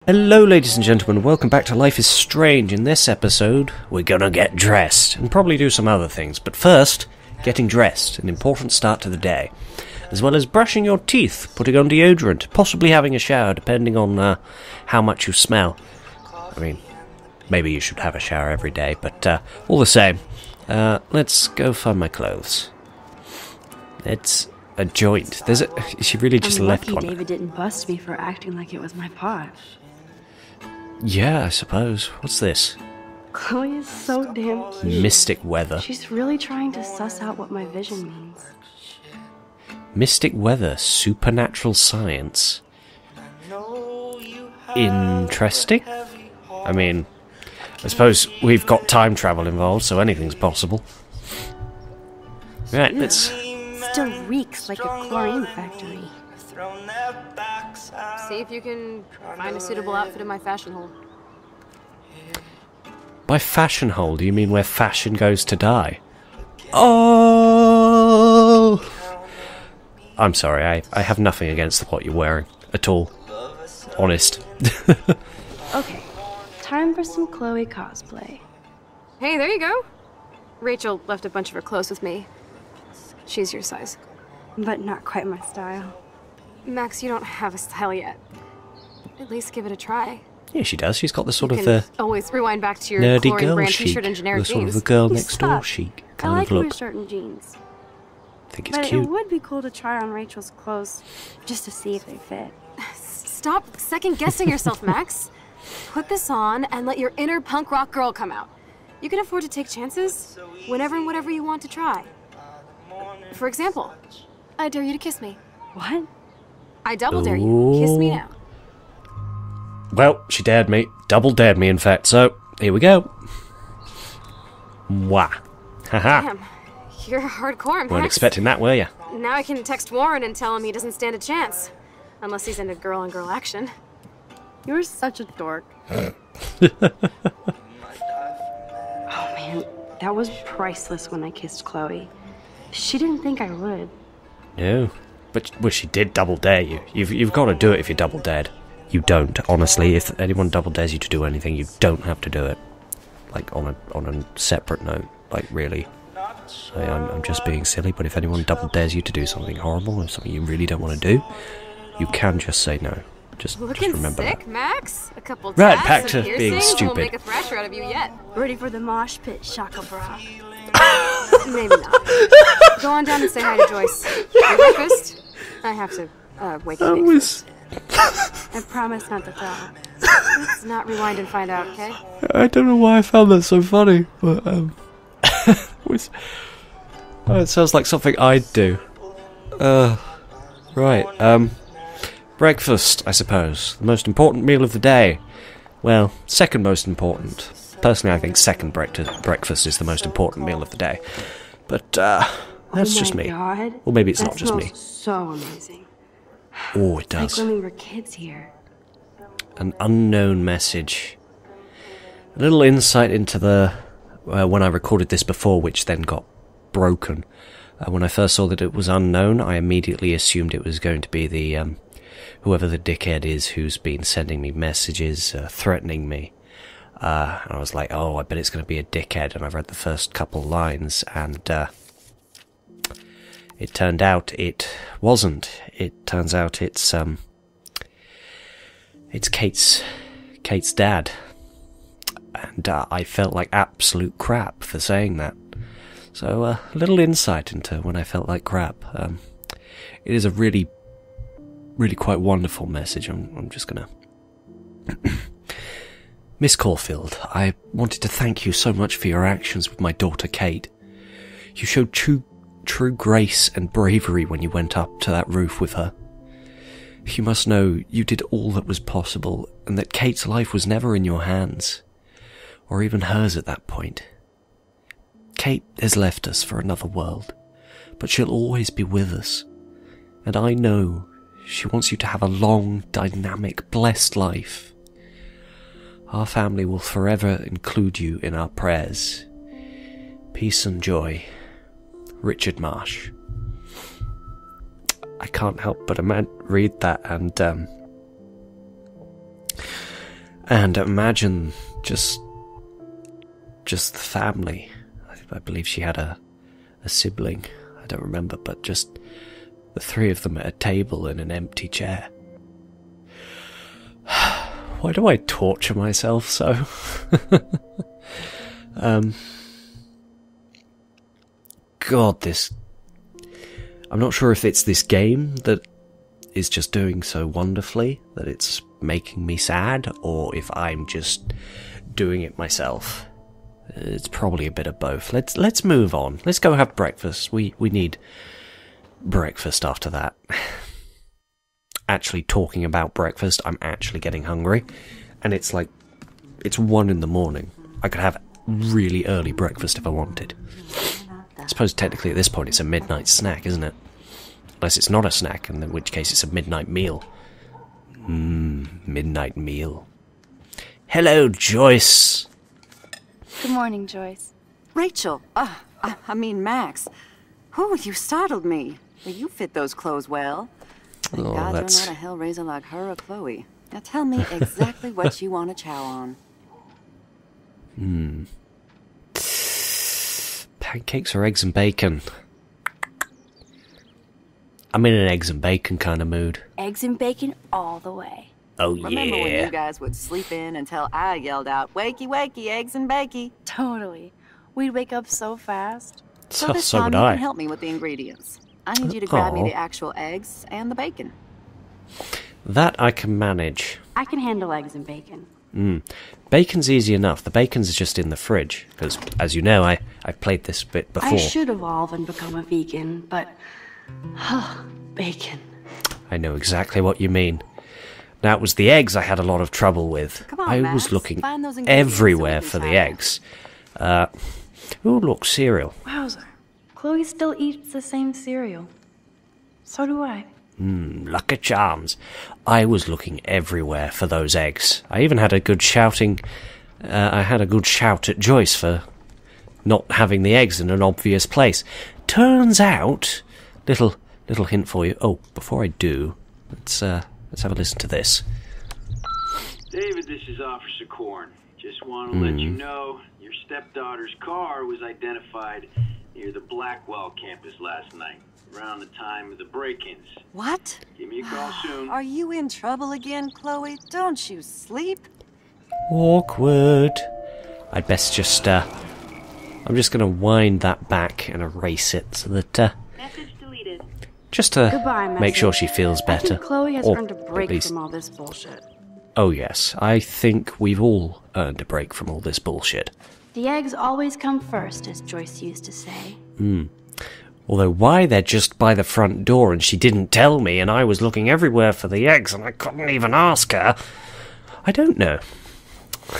Hello ladies and gentlemen, welcome back to Life is Strange. In this episode, we're gonna get dressed, and probably do some other things, but first, getting dressed, an important start to the day. As well as brushing your teeth, putting on deodorant, possibly having a shower, depending on how much you smell. I mean, maybe you should have a shower every day, but all the same, let's go find my clothes. It's a joint. She really just left one. David didn't bust me for acting like it was my posh. Yeah, I suppose. What's this? Chloe is so damn cute. Mystic weather. She's really trying to suss out what my vision means. Mystic weather, supernatural science. Interesting. I mean, I suppose we've got time travel involved, so anything's possible. Right, let's... Still reeks like a chlorine factory. See if you can find a suitable outfit in my fashion hole. By fashion hole, do you mean where fashion goes to die? Oh! I'm sorry, I have nothing against what you're wearing, at all. Honest. Okay, time for some Chloe cosplay. Hey, there you go. Rachel left a bunch of her clothes with me. She's your size. But not quite my style. Max, you don't have a style yet. At least give it a try. Yeah, she does. She's got the sort You of can the always rewind back to your nerdy chlorine girl brand chic, t-shirt and generic the sort jeans. of the girl You next door stop. chic I kind like of your look. shirt and jeans. I think it's But cute. it would be cool to try on Rachel's clothes, just to see if they fit. Stop second-guessing yourself, Max. Put this on and let your inner punk rock girl come out. You can afford to take chances whenever and whatever you want to try. For example, I dare you to kiss me. What? I double dare you. Kiss me now. Well, she dared me. Double dared me, in fact. So, here we go. Mwah. Haha. Damn, you're hardcore, Max. Weren't expecting that, were you? Now I can text Warren and tell him he doesn't stand a chance. Unless he's into girl-on-girl action. You're such a dork. Oh man, that was priceless when I kissed Chloe. She didn't think I would. No. But, well, she did double dare you. You've got to do it if you're double dared. You don't, honestly. If anyone double dares you to do anything, you don't have to do it. Like, on a separate note. Like, really. I'm just being silly, but if anyone double dares you to do something horrible or something you really don't want to do, you can just say no. Just remember sick, that. Max? A couple Right, tabs, back some to being piercings, stupid. Won't make a thrasher out of you yet. Ready for the mosh pit, Shaka Bra. Maybe not. Go on down and say hi to Joyce. For breakfast? I have to wake up first. I promise not to tell. Let's not rewind and find out, okay? I don't know why I found that so funny, but it sounds like something I'd do. Right. Breakfast, I suppose. The most important meal of the day. Well, second most important. Personally, I think second breakfast is the most important meal of the day. But, that's just me. God. Or maybe it's That not just me. smells so amazing. Oh, it does. Like when we were kids here. An unknown message. A little insight into the... when I recorded this before, which then got broken. When I first saw that it was unknown, I immediately assumed it was going to be the... whoever the dickhead is who's been sending me messages, threatening me. And I was like, oh, I bet it's going to be a dickhead. And I read the first couple lines, and it turned out it wasn't. It turns out it's Kate's dad. And I felt like absolute crap for saying that. So a little insight into when I felt like crap. It is a really quite wonderful message. I'm just gonna... Miss Caulfield, I wanted to thank you so much for your actions with my daughter Kate. You showed true grace and bravery when you went up to that roof with her. You must know you did all that was possible, and that Kate's life was never in your hands, or even hers at that point. Kate has left us for another world, but she'll always be with us, and I know she wants you to have a long, dynamic, blessed life. Our family will forever include you in our prayers. Peace and joy. Richard Marsh. I can't help but read that, and And imagine just the family. I believe she had a sibling. I don't remember, but just the three of them at a table in an empty chair. Why do I torture myself so? God, this... I'm not sure if it's this game that is just doing so wonderfully that it's making me sad, or if I'm just doing it myself. It's probably a bit of both. Let's move on. Let's go have breakfast. We need breakfast after that. Actually, talking about breakfast, I'm actually getting hungry, and it's 1 in the morning. I could have really early breakfast if I wanted. I suppose technically at this point it's a midnight snack, isn't it? Unless it's not a snack, in which case it's a midnight meal. Midnight meal. Hello, Joyce. Good morning, Joyce. Rachel. I mean Max. Oh, you startled me. Well, you fit those clothes well. Thank God you're not a hellraiser like her or Chloe. Now tell me exactly what you want to chow on. Pancakes or eggs and bacon? I'm in an eggs and bacon kind of mood. Eggs and bacon all the way. Oh, yeah. Remember when you guys would sleep in until I yelled out, "Wakey, wakey, eggs and bakey"? Totally. We'd wake up so fast. So this time you can help me with the ingredients. I need you to grab me the actual eggs and the bacon. That I can manage. I can handle eggs and bacon. Bacon's easy enough. The bacon's just in the fridge. Because, as you know, I played this bit before. I should evolve and become a vegan, but... bacon. I know exactly what you mean. Now, it was the eggs I had a lot of trouble with. Come on, I Max. was looking Find those ingredients everywhere so for we the can try eggs. Ooh, look, cereal. Wowzer. Chloe still eats the same cereal. So do I. Lucky charms. I was looking everywhere for those eggs. I even had a good shouting... I had a good shout at Joyce for not having the eggs in an obvious place. Turns out... Little hint for you. Oh, before I do, let's have a listen to this. David, this is Officer Korn. Just want to let you know your stepdaughter's car was identified near the Blackwell campus last night, around the time of the break-ins. What? Give me a call soon. Are you in trouble again, Chloe? Don't you sleep? Awkward. I'd best just, I'm just going to wind that back and erase it so that, Message deleted. just to Goodbye, make sure she feels I better. think Chloe has Or earned a at break least- from all this bullshit. Oh yes, I think we've all earned a break from all this bullshit. The eggs always come first, as Joyce used to say. Although why they're just by the front door and she didn't tell me and I was looking everywhere for the eggs and I couldn't even ask her, I don't know.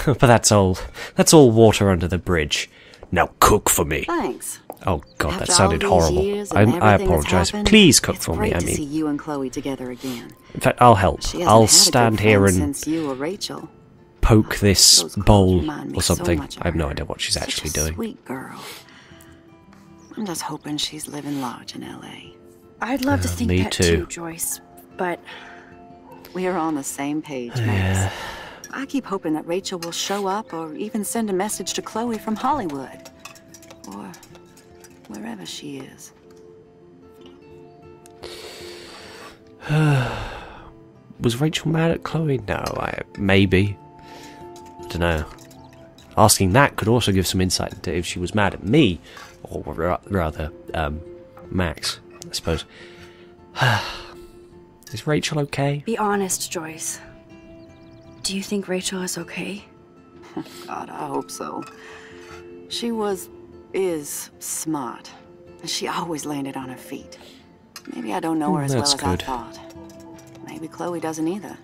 But that's all water under the bridge. Now cook for me. Thanks. Oh god, that After sounded all these horrible. years and I everything that's apologise. happened, Please cook it's for me, great I to see mean. you and Chloe together again. In fact, I'll help. She hasn't I'll had a stand good here friend and since you or Rachel. poke this Those clothes bowl remind me or so something. much of I have no her. idea what she's Such actually a doing. Sweet girl. I'm just hoping she's living large in LA. I'd love to think me that too. too, Joyce. But We're on the same page, Max. I keep hoping that Rachel will show up or even send a message to Chloe from Hollywood. Or wherever she is. Was Rachel mad at Chloe? No, maybe. I don't know. Asking that could also give some insight into if she was mad at me, or rather, Max, I suppose. Is Rachel okay? be honest, Joyce. Do you think Rachel is okay? God, I hope so. She is smart. And she always landed on her feet. Maybe I don't know her as well That's as good. I thought. Maybe Chloe doesn't either.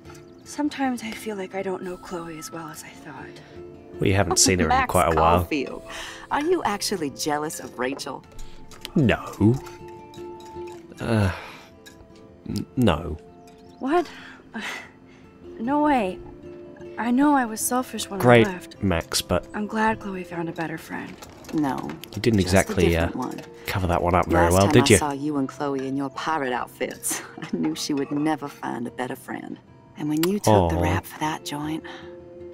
Sometimes I feel like I don't know Chloe as well as I thought. We haven't seen her in Max quite a while. Caulfield, are you actually jealous of Rachel? No. No. What? No way. I know I was selfish when Great, I left. Max, but I'm glad Chloe found a better friend. No. you didn't just a exactly different one. cover that one up very Last well, time did you? I saw you and Chloe in your pirate outfits, I knew she would never find a better friend. And when you took the Aw. rap for that joint,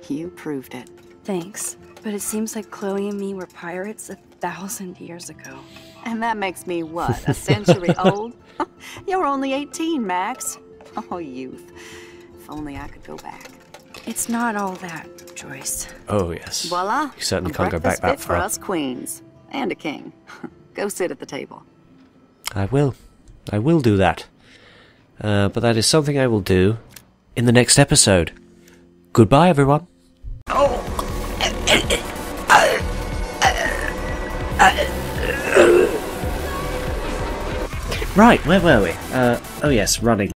You proved it. Thanks, but it seems like Chloe and me were pirates 1,000 years ago. And that makes me what, a century old? You're only 18, Max. Oh, youth. If only I could go back. It's not all that, Joyce. Oh, yes. Voila. You certainly a can't go back breakfast that fit for far. us queens. And a king. Go sit at the table. I will. I will do that. But that is something I will do in the next episode. Goodbye, everyone. Right, where were we? Oh yes, running.